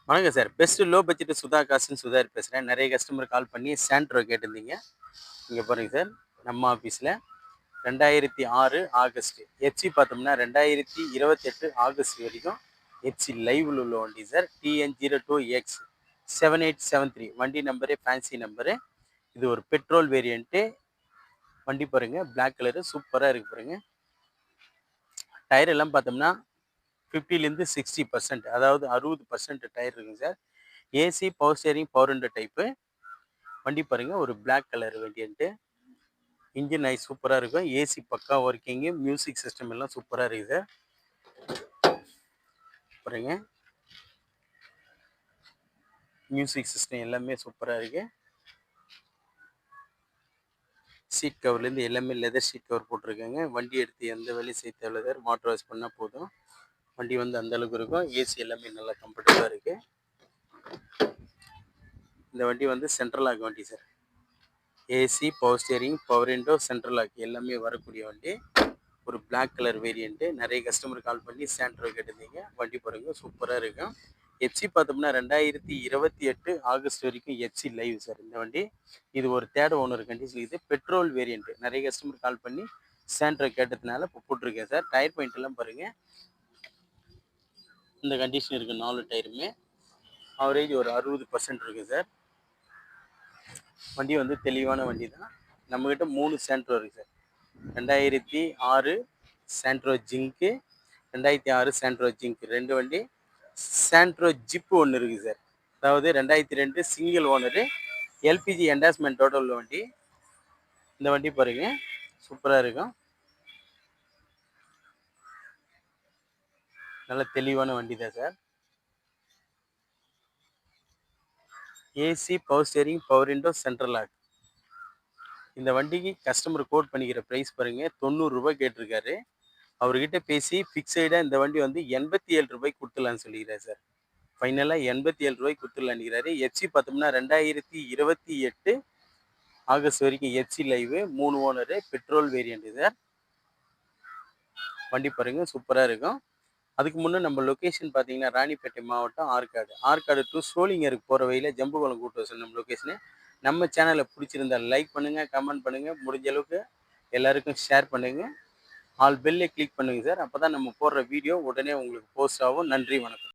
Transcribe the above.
வணக்கம் sir. Best low budget Sudha காசுன்னு சுதாகர் பேசுறேன். நெறைய கஸ்டமர் கால் பண்ணி சாண்ட்ரோ கேட்டிருந்தீங்க. இங்க பாருங்க சார், நம்ம ஆஃபீஸ்ல 2006 ஆகஸ்ட். எஃப்சி பார்த்தோம்னா 2028 ஆகஸ்ட் வரைக்கும் எஃப்சி லைவ்ல உள்ள வண்டி சார். TN02X 7873 வண்டி நம்பரு ஃபேன்சி நம்பரு. இது ஒரு பெட்ரோல் வேரியண்ட்டு. வண்டி பாருங்க பிளாக் கலரு சூப்பரா இருக்கு பாருங்க. டயர் எல்லாம் பார்த்தோம்னா 50லேருந்து 60%, அதாவது 60% டயர் இருக்குங்க sir. AC, power steering, power window type. வண்டி பாருங்க ஒரு பிளாக் கலர் வேரியண்ட்டு. இன்ஜின் ஐ சூப்பராக இருக்கும். ஏசி பக்கா ஒர்க்கிங்கு, மியூசிக் சிஸ்டம் எல்லாம் சூப்பராக இருக்குது சார். பாருங்க மியூசிக் சிஸ்டம் எல்லாமே சூப்பராக இருக்கு. சீட் கவர்லேருந்து எல்லாமே லெதர் ஷீட் கவர் போட்டிருக்காங்க. வண்டி எடுத்து எந்த வேலையும் செய்ய தேவையில்ல சார். மோட்டர் வாஷ் பண்ணால் போதும். வண்டி வந்து அந்த அளவுக்கு இருக்கும். ஏசி எல்லாமே நல்லா கம்ஃபர்டபுளாக இருக்கு. இந்த வண்டி வந்து சென்ட்ரல் லாக் வண்டி sir. AC, power steering, power window, central lock எல்லாமே வரக்கூடிய வண்டி. ஒரு பிளாக் கலர் வேரியண்ட்டு. நிறைய கஸ்டமர் கால் பண்ணி சாண்ட்ரோ கேட்டிருந்தீங்க. வண்டி பாருங்க சூப்பராக இருக்கும். எஃப்சி பார்த்தோம்னா 2028 ஆகஸ்ட் வரைக்கும் எஃப்சி லைவ் சார் இந்த வண்டி. இது ஒரு தேர்ட் ஓனர் கண்டிஷன். இது பெட்ரோல் வேரியண்ட்டு. நிறைய கஸ்டமர் கால் பண்ணி சாண்ட்ரோ கேட்டதுனால இப்போ போட்டிருக்கேன் சார். டயர் பாயிண்ட் எல்லாம் பாருங்க இந்த கண்டிஷன் இருக்கு. 4 டயருமே ஆவரேஜ் ஒரு 60% இருக்கு சார். வண்டி வந்து தெளிவான வண்டி தான். நம்மக்கிட்ட 3 சாண்ட்ரோ இருக்குது sir. 2006 Santro zinc, 2006 Santro zinc 2 வண்டி. சாண்ட்ரோ ஜிப்பு ஒன்று இருக்குது சார். அதாவது 2002 சிங்கிள் ஓனரு, எல்பிஜி என்டாஸ்மெண்ட்டோட உள்ள வண்டி. இந்த வண்டி பாருங்க சூப்பராக இருக்கும். நல்ல தெளிவான வண்டி தான் sir. AC, power steering, power window, central lock. இந்த வண்டிக்கு கஸ்டமர் கோட் பண்ணிக்கிற ப்ரைஸ் பாருங்க 90 ரூபாய் கேட்டிருக்காரு. அவர்கிட்ட பேசி ஃபிக்ஸைடாக இந்த வண்டி வந்து 87 ரூபாய்க்கு கொடுத்துடலான்னு சொல்லிக்கிறார் சார். ஃபைனலாக 87 ரூபாய்க்கு கொடுத்துடலான்னுக்கிறாரு. எஃப்சி பார்த்தோம்னா 2028 ஆகஸ்ட் வரைக்கும் FC live, 3 owner, petrol variant sir. வண்டி பாருங்க சூப்பராக இருக்கும். அதுக்கு முன்னே நம்ம லொக்கேஷன் பார்த்தீங்கன்னா ராணிப்பேட்டை மாவட்டம் ஆற்காடு டு சோளிங்கருக்கு போகிற வழியில் ஜம்புகுளம் கூட்டு வசூல் நம்ம லொக்கேஷனு. நம்ம சேனலை பிடிச்சிருந்தா லைக் பண்ணுங்கள், கமெண்ட் பண்ணுங்கள், முடிஞ்ச அளவுக்கு எல்லாருக்கும் ஷேர் பண்ணுங்கள். ஆல் பெல்லை கிளிக் பண்ணுங்கள் சார். அப்போ தான் நம்ம போடுற வீடியோ உடனே உங்களுக்கு போஸ்ட் ஆகும். நன்றி, வணக்கம்.